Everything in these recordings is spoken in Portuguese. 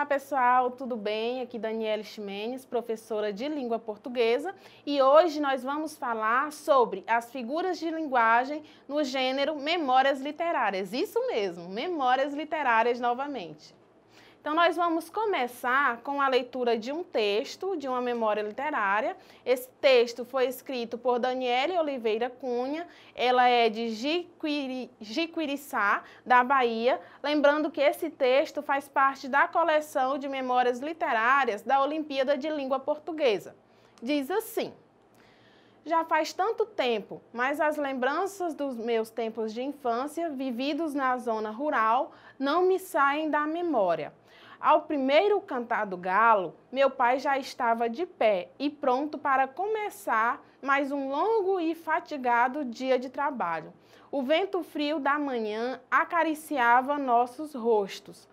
Olá pessoal, tudo bem? Aqui Daniele Ximenes, professora de língua portuguesa, e hoje nós vamos falar sobre as figuras de linguagem no gênero memórias literárias. Isso mesmo, memórias literárias novamente. Então, nós vamos começar com a leitura de um texto, de uma memória literária. Esse texto foi escrito por Daniele Oliveira Cunha, ela é de Jiquiriçá, da Bahia. Lembrando que esse texto faz parte da coleção de memórias literárias da Olimpíada de Língua Portuguesa. Diz assim: já faz tanto tempo, mas as lembranças dos meus tempos de infância, vividos na zona rural, não me saem da memória. Ao primeiro cantar do galo, meu pai já estava de pé e pronto para começar mais um longo e fatigado dia de trabalho. O vento frio da manhã acariciava nossos rostos.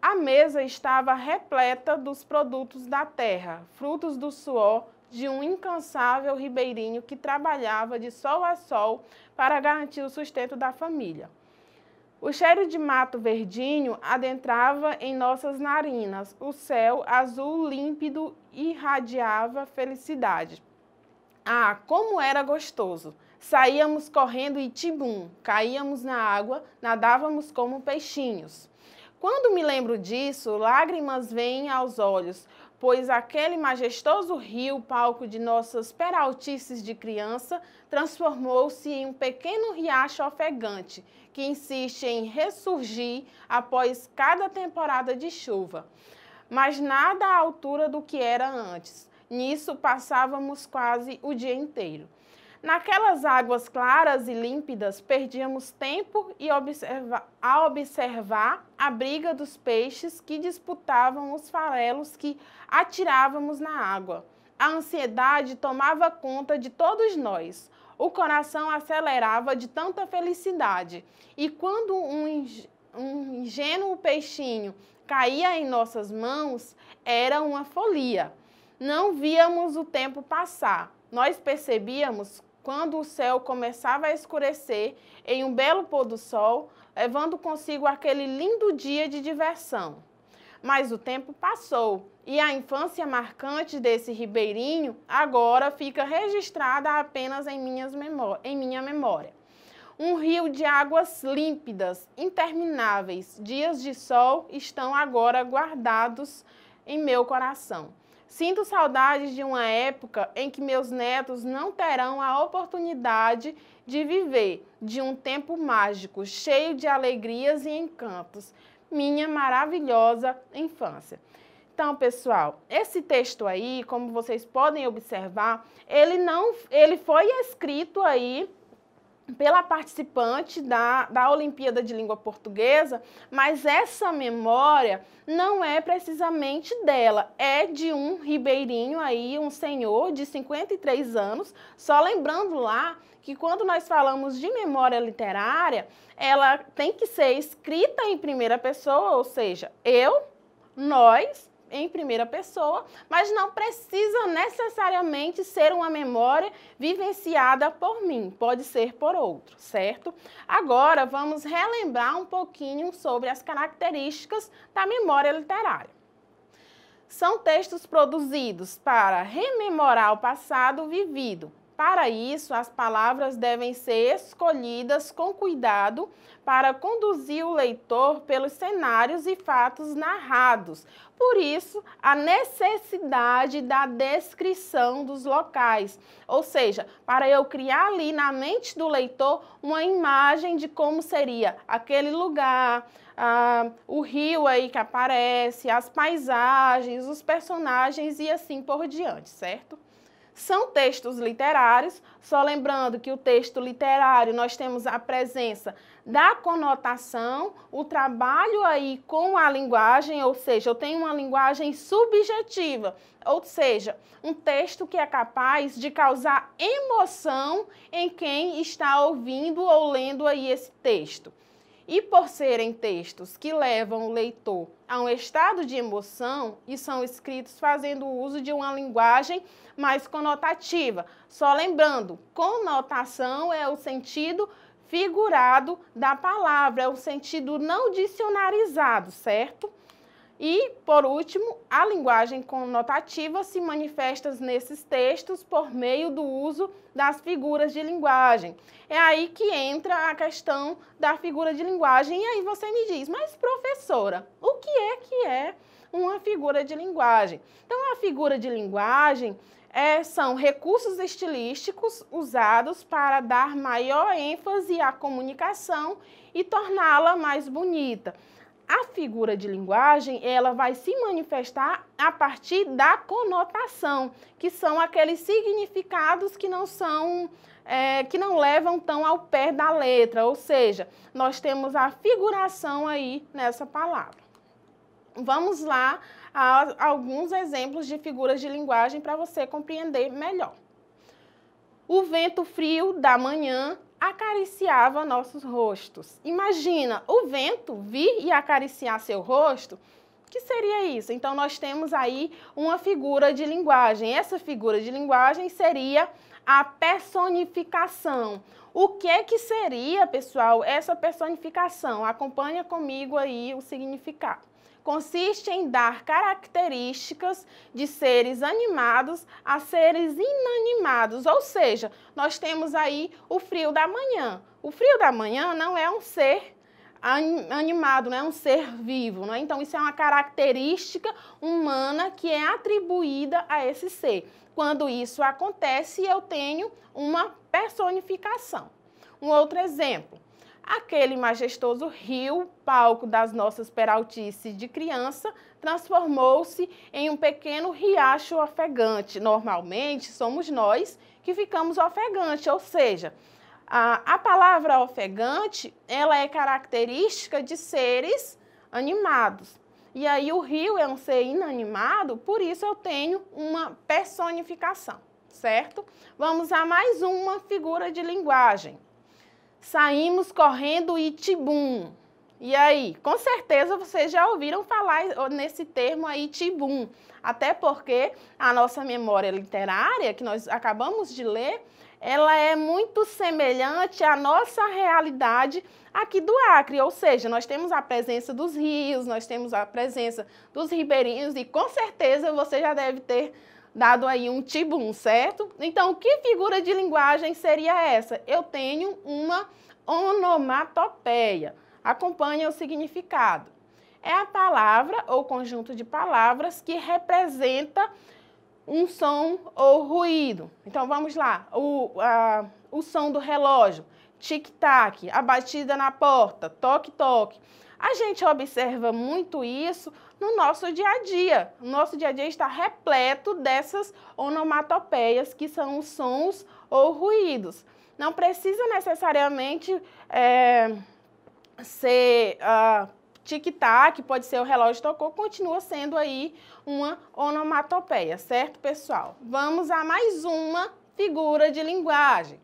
A mesa estava repleta dos produtos da terra, frutos do suor de um incansável ribeirinho que trabalhava de sol a sol para garantir o sustento da família. O cheiro de mato verdinho adentrava em nossas narinas. O céu azul límpido irradiava felicidade. Ah, como era gostoso! Saíamos correndo e tibum, caíamos na água, nadávamos como peixinhos. Quando me lembro disso, lágrimas vêm aos olhos, pois aquele majestoso rio, palco de nossas peraltices de criança, transformou-se em um pequeno riacho ofegante, que insiste em ressurgir após cada temporada de chuva. Mas nada à altura do que era antes. Nisso passávamos quase o dia inteiro. Naquelas águas claras e límpidas, perdíamos tempo a observar a briga dos peixes que disputavam os farelos que atirávamos na água. A ansiedade tomava conta de todos nós. O coração acelerava de tanta felicidade. E quando um ingênuo peixinho caía em nossas mãos, era uma folia. Não víamos o tempo passar. Nós percebíamos quando o céu começava a escurecer em um belo pôr do sol, levando consigo aquele lindo dia de diversão. Mas o tempo passou e a infância marcante desse ribeirinho agora fica registrada apenas em minha memória. Um rio de águas límpidas, intermináveis, dias de sol estão agora guardados em meu coração. Sinto saudades de uma época em que meus netos não terão a oportunidade de viver de um tempo mágico, cheio de alegrias e encantos. Minha maravilhosa infância. Então, pessoal, esse texto aí, como vocês podem observar, ele foi escrito aí pela participante da Olimpíada de Língua Portuguesa, mas essa memória não é precisamente dela, é de um ribeirinho aí, um senhor de 53 anos, só lembrando lá que quando nós falamos de memória literária, ela tem que ser escrita em primeira pessoa, ou seja, eu, nós, em primeira pessoa, mas não precisa necessariamente ser uma memória vivenciada por mim, pode ser por outro, certo? Agora vamos relembrar um pouquinho sobre as características da memória literária. São textos produzidos para rememorar o passado vivido. Para isso, as palavras devem ser escolhidas com cuidado para conduzir o leitor pelos cenários e fatos narrados. Por isso, a necessidade da descrição dos locais, ou seja, para eu criar ali na mente do leitor uma imagem de como seria aquele lugar, o rio aí que aparece, as paisagens, os personagens e assim por diante, certo? São textos literários, só lembrando que o texto literário nós temos a presença da conotação, o trabalho aí com a linguagem, ou seja, eu tenho uma linguagem subjetiva, ou seja, um texto que é capaz de causar emoção em quem está ouvindo ou lendo aí esse texto. E por serem textos que levam o leitor a um estado de emoção e são escritos fazendo uso de uma linguagem mais conotativa. Só lembrando, conotação é o sentido figurado da palavra, é o sentido não dicionarizado, certo? E, por último, a linguagem conotativa se manifesta nesses textos por meio do uso das figuras de linguagem. É aí que entra a questão da figura de linguagem. E aí você me diz, mas professora, o que é uma figura de linguagem? Então, a figura de linguagem são recursos estilísticos usados para dar maior ênfase à comunicação e torná-la mais bonita. A figura de linguagem, ela vai se manifestar a partir da conotação, que são aqueles significados que não levam tão ao pé da letra, ou seja, nós temos a figuração aí nessa palavra. Vamos lá a alguns exemplos de figuras de linguagem para você compreender melhor. O vento frio da manhã acariciava nossos rostos. Imagina, o vento vir e acariciar seu rosto, o que seria isso? Então, nós temos aí uma figura de linguagem. Essa figura de linguagem seria a personificação. O que seria, pessoal, essa personificação? Acompanha comigo aí o significado. Consiste em dar características de seres animados a seres inanimados, ou seja, nós temos aí o frio da manhã. O frio da manhã não é um ser animado, não é um ser vivo, não é? Então, isso é uma característica humana que é atribuída a esse ser. Quando isso acontece, eu tenho uma personificação. Um outro exemplo. Aquele majestoso rio, palco das nossas peraltices de criança, transformou-se em um pequeno riacho ofegante. Normalmente, somos nós que ficamos ofegantes, ou seja, a palavra ofegante, ela é característica de seres animados. E aí o rio é um ser inanimado, por isso eu tenho uma personificação, certo? Vamos a mais uma figura de linguagem. Saímos correndo e tibum. E aí, com certeza vocês já ouviram falar nesse termo aí, tibum. Até porque a nossa memória literária, que nós acabamos de ler, ela é muito semelhante à nossa realidade aqui do Acre. Ou seja, nós temos a presença dos rios, nós temos a presença dos ribeirinhos e com certeza você já deve ter dado aí um tibum, certo? Então, que figura de linguagem seria essa? Eu tenho uma onomatopeia. Acompanhe o significado. É a palavra ou conjunto de palavras que representa um som ou ruído. Então, vamos lá. O som do relógio, tic-tac, a batida na porta, toque-toque. A gente observa muito isso no nosso dia a dia. O nosso dia a dia está repleto dessas onomatopeias, que são os sons ou ruídos. Não precisa necessariamente ser tic-tac, pode ser o relógio tocou, continua sendo aí uma onomatopeia, certo, pessoal? Vamos a mais uma figura de linguagem.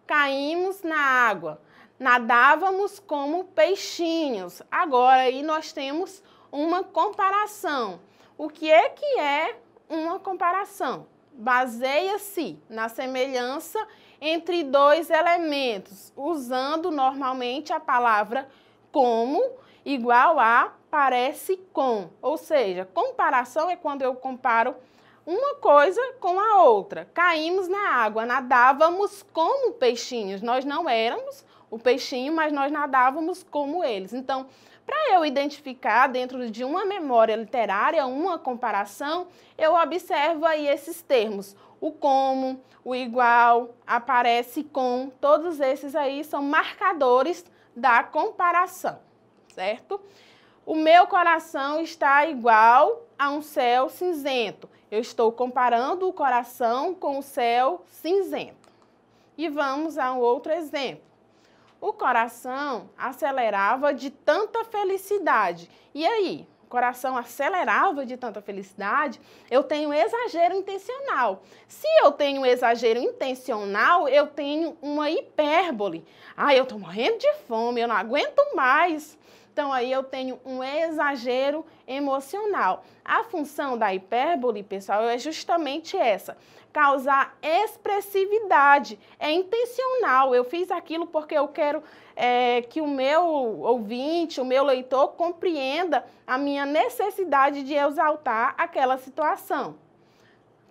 Caímos na água. Nadávamos como peixinhos. Agora aí nós temos uma comparação. O que é uma comparação? Baseia-se na semelhança entre dois elementos, usando normalmente a palavra como igual a parece com. Ou seja, comparação é quando eu comparo uma coisa com a outra. Caímos na água, nadávamos como peixinhos. Nós não éramos o peixinho, mas nós nadávamos como eles. Então, para eu identificar dentro de uma memória literária uma comparação, eu observo aí esses termos. O como, o igual, aparece com, todos esses aí são marcadores da comparação, certo? O meu coração está igual a um céu cinzento. Eu estou comparando o coração com o céu cinzento. E vamos a um outro exemplo. O coração acelerava de tanta felicidade. E aí? O coração acelerava de tanta felicidade, eu tenho exagero intencional. Se eu tenho exagero intencional, eu tenho uma hipérbole. Ah, eu estou morrendo de fome, eu não aguento mais. Então, aí eu tenho um exagero emocional. A função da hipérbole, pessoal, é justamente essa: causar expressividade. É intencional. Eu fiz aquilo porque eu quero que o meu ouvinte, o meu leitor, compreenda a minha necessidade de exaltar aquela situação.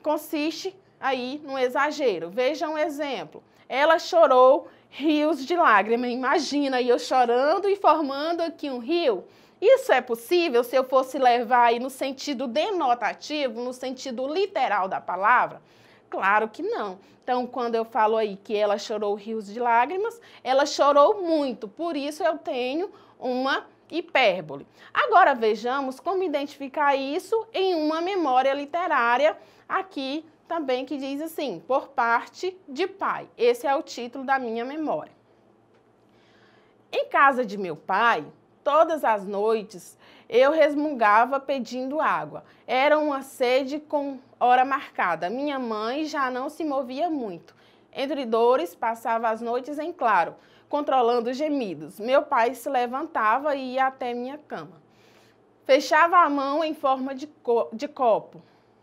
Consiste aí no exagero. Veja um exemplo. Ela chorou rios de lágrimas. Imagina eu chorando e formando aqui um rio. Isso é possível se eu fosse levar aí no sentido denotativo, no sentido literal da palavra? Claro que não. Então, quando eu falo aí que ela chorou rios de lágrimas, ela chorou muito. Por isso eu tenho uma hipérbole. Agora vejamos como identificar isso em uma memória literária aqui também, que diz assim: por parte de pai. Esse é o título da minha memória. Em casa de meu pai, todas as noites eu resmungava pedindo água. Era uma sede com hora marcada. Minha mãe já não se movia muito. Entre dores, passava as noites em claro, controlando os gemidos. Meu pai se levantava e ia até minha cama. Fechava a mão em forma de copo.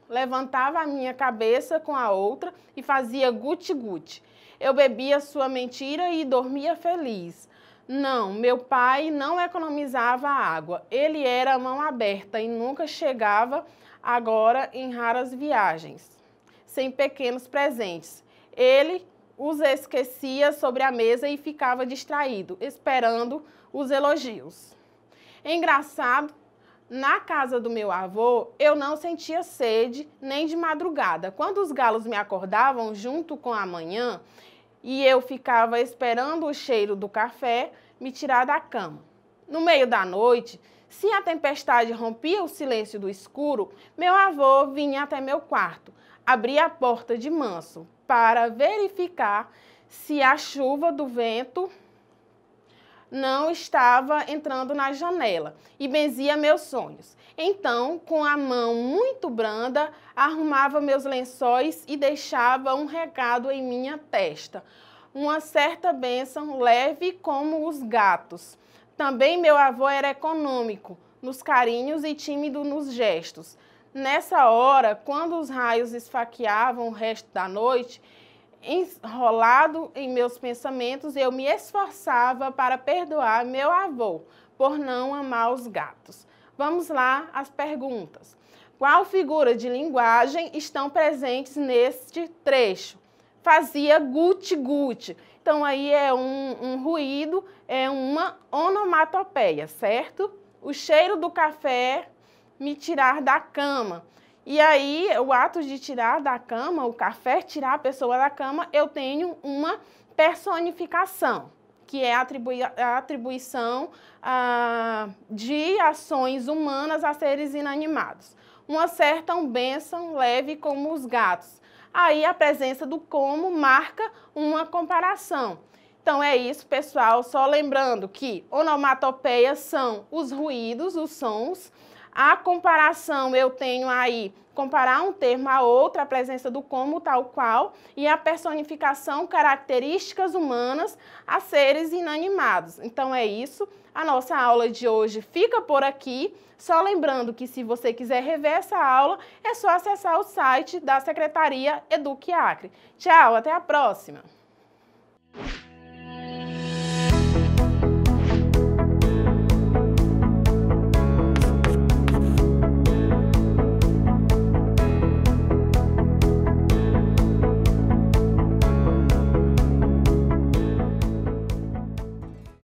Levantava a minha cabeça com a outra e fazia guti-guti. Eu bebia sua mentira e dormia feliz. Não, meu pai não economizava água. Ele era mão aberta e nunca chegava agora em raras viagens, sem pequenos presentes. Ele os esquecia sobre a mesa e ficava distraído, esperando os elogios. Engraçado, na casa do meu avô, eu não sentia sede nem de madrugada. Quando os galos me acordavam junto com a manhã e eu ficava esperando o cheiro do café me tirar da cama. No meio da noite, se a tempestade rompia o silêncio do escuro, meu avô vinha até meu quarto, abria a porta de manso para verificar se a chuva do vento não estava entrando na janela e benzia meus sonhos. Então, com a mão muito branda, arrumava meus lençóis e deixava um recado em minha testa. Uma certa bênção leve como os gatos. Também meu avô era econômico nos carinhos e tímido nos gestos. Nessa hora, quando os raios esfaqueavam o resto da noite, enrolado em meus pensamentos, eu me esforçava para perdoar meu avô por não amar os gatos. Vamos lá às perguntas. Qual figura de linguagem estão presentes neste trecho? Fazia guti-guti. Então, aí é um ruído, é uma onomatopeia, certo? O cheiro do café me tirar da cama. E aí, o ato de tirar da cama, o café tirar a pessoa da cama, eu tenho uma personificação, que é a atribuição de ações humanas a seres inanimados. Uma certa bênção leve como os gatos. Aí a presença do como marca uma comparação. Então é isso, pessoal. Só lembrando que onomatopeias são os ruídos, os sons. A comparação eu tenho aí, comparar um termo a outro, a presença do como tal qual, e a personificação, características humanas a seres inanimados. Então é isso, a nossa aula de hoje fica por aqui. Só lembrando que se você quiser rever essa aula, é só acessar o site da Secretaria Eduque Acre. Tchau, até a próxima!